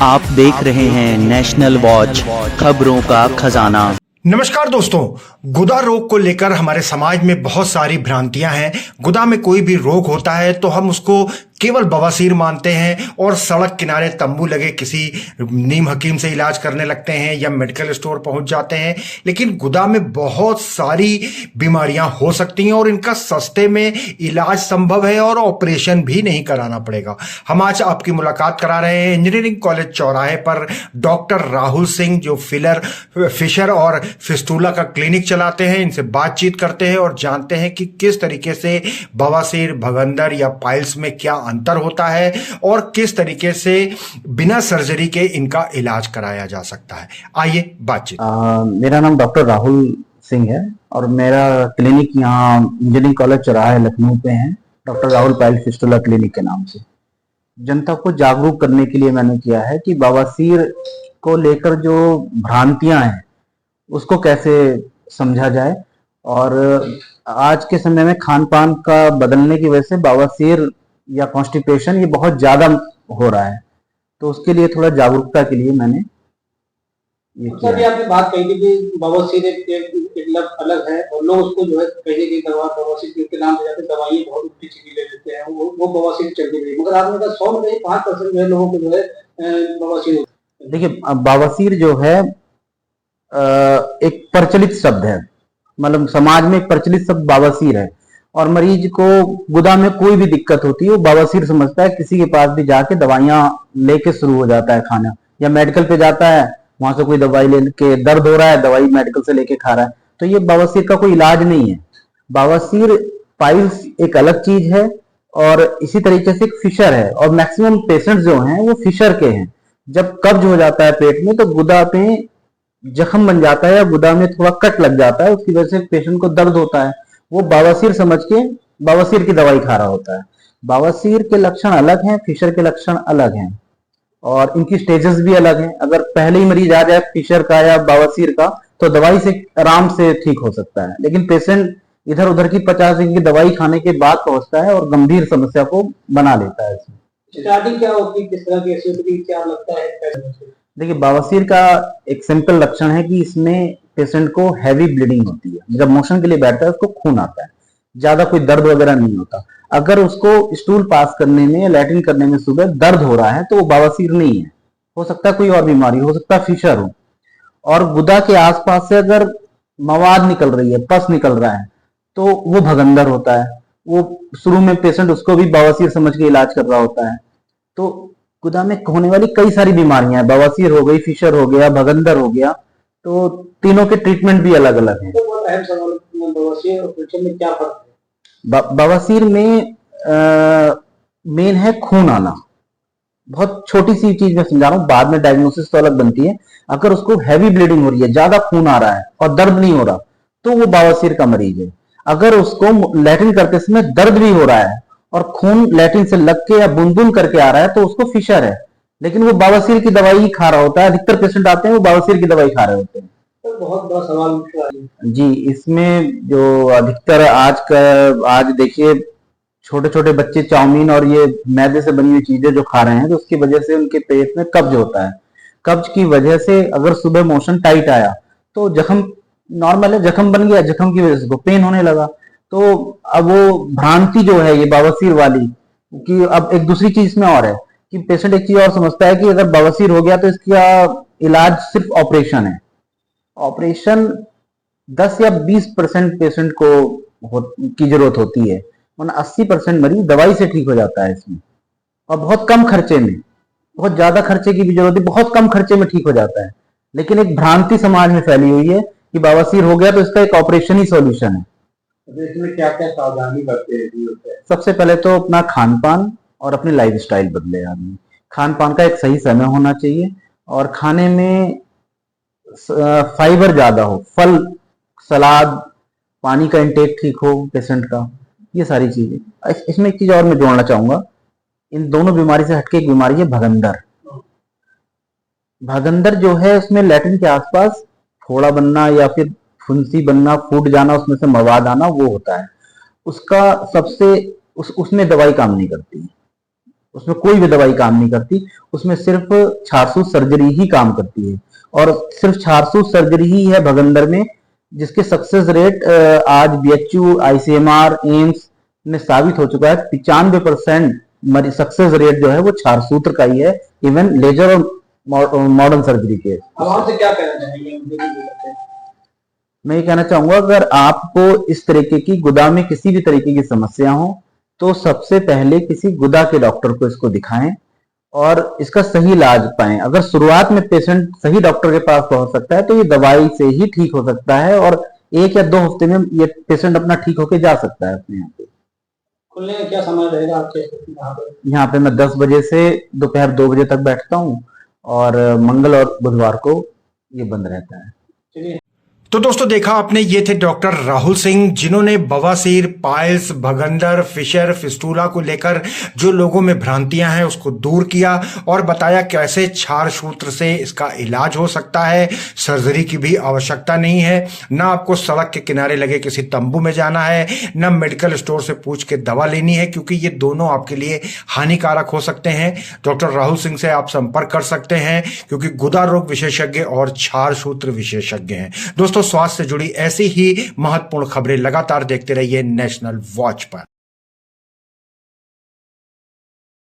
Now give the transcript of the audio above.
आप देख रहे हैं नेशनल वॉच, खबरों का खजाना। नमस्कार दोस्तों, गुदा रोग को लेकर हमारे समाज में बहुत सारी भ्रांतियां हैं। गुदा में कोई भी रोग होता है तो हम उसको केवल बवासीर मानते हैं और सड़क किनारे तंबू लगे किसी नीम हकीम से इलाज करने लगते हैं या मेडिकल स्टोर पहुंच जाते हैं। लेकिन गुदा में बहुत सारी बीमारियां हो सकती हैं और इनका सस्ते में इलाज संभव है और ऑपरेशन भी नहीं कराना पड़ेगा। हम आज आपकी मुलाकात करा रहे हैं इंजीनियरिंग कॉलेज चौराहे पर डॉक्टर राहुल सिंह, जो फिशर और फिस्टूला का क्लिनिक चलाते हैं। इनसे बातचीत करते हैं और जानते हैं कि किस तरीके से बवासीर, भगंदर या पाइल्स में क्या अंतर होता है और किस तरीके से बिना सर्जरी के इनका इलाज कराया जा सकता है। आइए बातचीत। मेरा नाम डॉक्टर राहुल सिंह है और मेरा क्लिनिक यहाँ इंजीनियरिंग कॉलेज चौराहा लखनऊ पे है, doctor Rahul pile fistula clinic के नाम से। जनता को जागरूक करने के लिए मैंने किया है कि बवासीर को लेकर जो भ्रांतियां हैं उसको कैसे समझा जाए। और आज के समय में खान पान का बदलने की वजह से बवासीर या कॉन्स्टिपेशन ये बहुत ज्यादा हो रहा है, तो उसके लिए थोड़ा जागरूकता के लिए मैंने ये किया। अभी आपने बात कही थी कि बवासीर एक लत अलग है और लोग उसको जो है कहीं की दवा बवासीर के नाम से जाते दवाइयाँ बहुत ऊँची चीजें ले लेते हैं, वो बवासीर चलती रही। मगर आपने कहा 100 में 5% जो है लोगों को जो है बवासीर। देखिए, बवासीर जो है एक प्रचलित शब्द है, मतलब समाज में एक प्रचलित शब्द बवासीर है और मरीज को गुदा में कोई भी दिक्कत होती है वो बवासीर समझता है। किसी के पास भी जाके दवाइयां लेके शुरू हो जाता है खाना, या मेडिकल पे जाता है, वहां से कोई दवाई लेके दर्द हो रहा है, दवाई मेडिकल से लेके खा रहा है, तो ये बवासीर का कोई इलाज नहीं है। बवासीर पाइल्स एक अलग चीज है और इसी तरीके से एक फिशर है, और मैक्सिमम पेशेंट जो हैं वो फिशर के हैं। जब कब्ज हो जाता है पेट में तो गुदा पे जख्म बन जाता है या गुदा में थोड़ा कट लग जाता है, उसकी वजह से पेशेंट को दर्द होता है, वो बवासीर समझ के बवासीर की दवाई खा रहा होता है। बवासीर के लक्षण अलग हैं, फिशर के लक्षण अलग हैं और इनकी स्टेजेस भी अलग हैं। अगर पहले ही मरीज आ जाए फिशर का या बवासीर का तो दवाई से आराम से ठीक हो सकता है, लेकिन पेशेंट इधर उधर की 50 दिन की दवाई खाने के बाद पहुंचता है और गंभीर समस्या को बना लेता है। स्टार्टिंग क्या होती है, किस तरह की ऐसी क्या लगता है? देखिए, बवासीर का एक सिंपल लक्षण है कि इसमें पेशेंट को हैवी ब्लीडिंग होती है। जब मोशन के लिए बैठता है उसको खून आता है, ज्यादा कोई दर्द वगैरह नहीं होता। अगर उसको स्टूल पास करने में, लैट्रिन करने में सुबह दर्द हो रहा है तो वो बवासीर नहीं है, हो सकता है कोई और बीमारी, हो सकता है फिशर हो। और गुदा के आसपास से अगर मवाद निकल रही है, पस निकल रहा है, तो वो भगंदर होता है। वो शुरू में पेशेंट उसको भी बवासीर समझ के इलाज कर रहा होता है। तो गुदा में होने वाली कई सारी बीमारियां हैं, बवासीर हो गई, फिशर हो गया, भगंदर हो गया, तो तीनों के ट्रीटमेंट भी अलग अलग हैं। बवासीर और फिशर में क्या फर्क है? बवासीर में मेन है खून आना। बहुत छोटी सी चीज मैं समझा रहा हूँ, बाद में डायग्नोसिस तो अलग बनती है। अगर उसको हैवी ब्लीडिंग हो रही है, ज्यादा खून आ रहा है और दर्द नहीं हो रहा, तो वो बवासीर का मरीज है। अगर उसको लैट्रिन करते समय दर्द भी हो रहा है और खून लैट्रिन से लग के या बूंद बूंद करके आ रहा है, तो उसको फिशर है, लेकिन वो बवासीर की दवाई ही खा रहा होता है। अधिकतर पेशेंट आते हैं वो बवासीर की दवाई खा रहे होते हैं। तो बहुत बड़ा सवाल जी, इसमें जो अधिकतर आज देखिए छोटे छोटे बच्चे चाउमीन और ये मैदे से बनी हुई चीजें जो खा रहे हैं, तो उसकी वजह से उनके पेट में कब्ज होता है। कब्ज की वजह से अगर सुबह मोशन टाइट आया तो जख्म नॉर्मल है, जख्म बन गया, जख्म की वजह से पेन होने लगा। तो अब वो भ्रांति जो है ये बवासीर वाली कि अब एक दूसरी चीज इसमें और है कि पेशेंट एक चीज और समझता है कि अगर बवासीर हो गया तो इसका इलाज सिर्फ ऑपरेशन है। ऑपरेशन 10 या 20% पेशेंट की जरूरत होती है, वरना 80% मरीज दवाई से ठीक हो जाता है इसमें, और बहुत कम खर्चे में। बहुत ज्यादा खर्चे की भी जरूरत है, बहुत कम खर्चे में ठीक हो जाता है। लेकिन एक भ्रांति समाज में फैली हुई है कि बवासीर हो गया तो इसका एक ऑपरेशन ही सॉल्यूशन है। इसमें क्या क्या सावधानी करते हैं? सबसे पहले तो अपना खान पान और अपनी लाइफ स्टाइल बदले आदमी। खान पान का एक सही समय होना चाहिए और खाने में फाइबर ज्यादा हो, फल, सलाद, पानी का इंटेक ठीक हो पेशेंट का, ये सारी चीजें। इसमें एक चीज और मैं जोड़ना चाहूंगा, इन दोनों बीमारी से हटके एक बीमारी है भगंदर। भगंदर जो है उसमें लैट्रिन के आसपास फोड़ा बनना या फिर फुंसी बनना, फूट जाना, उसमें से मवाद आना, वो होता है। उसका उसमें दवाई काम नहीं करती। उसमें कोई भी दवाई काम नहीं करती, उसमें सिर्फ छारसूत सर्जरी ही काम करती है। और सिर्फ छारसूत सर्जरी ही है भगंदर में जिसके सक्सेस रेट आज बीएचयू, आईसीएमआर, एम्स में साबित हो चुका है 95% सक्सेस रेट जो है वो छारसूत्र का ही है, इवन लेजर और मॉडर्न सर्जरी के। अब आपसे क्या कहना चाहेंगे उनके लिए? मैं ये कहना चाहूंगा, अगर आपको इस तरीके की गुदा में किसी भी तरीके की समस्या हो तो सबसे पहले किसी गुदा के डॉक्टर को इसको दिखाएं और इसका सही इलाज पाएं। अगर शुरुआत में पेशेंट सही डॉक्टर के पास पहुंच सकता है तो ये दवाई से ही ठीक हो सकता है और 1 या 2 हफ्ते में ये पेशेंट अपना ठीक होके जा सकता है अपने यहाँ पे। खुलने का क्या समय रहेगा आपके यहाँ पे मैं 10 बजे से दोपहर 2 बजे तक बैठता हूँ और मंगल और बुधवार को ये बंद रहता है। चलिए। तो दोस्तों देखा आपने, ये थे डॉक्टर राहुल सिंह जिन्होंने बवासीर, पाइल्स, भगंदर, फिशर, फिस्टूला को लेकर जो लोगों में भ्रांतियां हैं उसको दूर किया और बताया कैसे क्षार सूत्र से इसका इलाज हो सकता है। सर्जरी की भी आवश्यकता नहीं है, ना आपको सड़क के किनारे लगे किसी तंबू में जाना है, ना मेडिकल स्टोर से पूछ के दवा लेनी है, क्योंकि ये दोनों आपके लिए हानिकारक हो सकते हैं। डॉक्टर राहुल सिंह से आप संपर्क कर सकते हैं क्योंकि गुदा रोग विशेषज्ञ और क्षार सूत्र विशेषज्ञ हैं। दोस्तों स्वास्थ्य से जुड़ी ऐसी ही महत्वपूर्ण खबरें लगातार देखते रहिए नेशनल वॉच पर।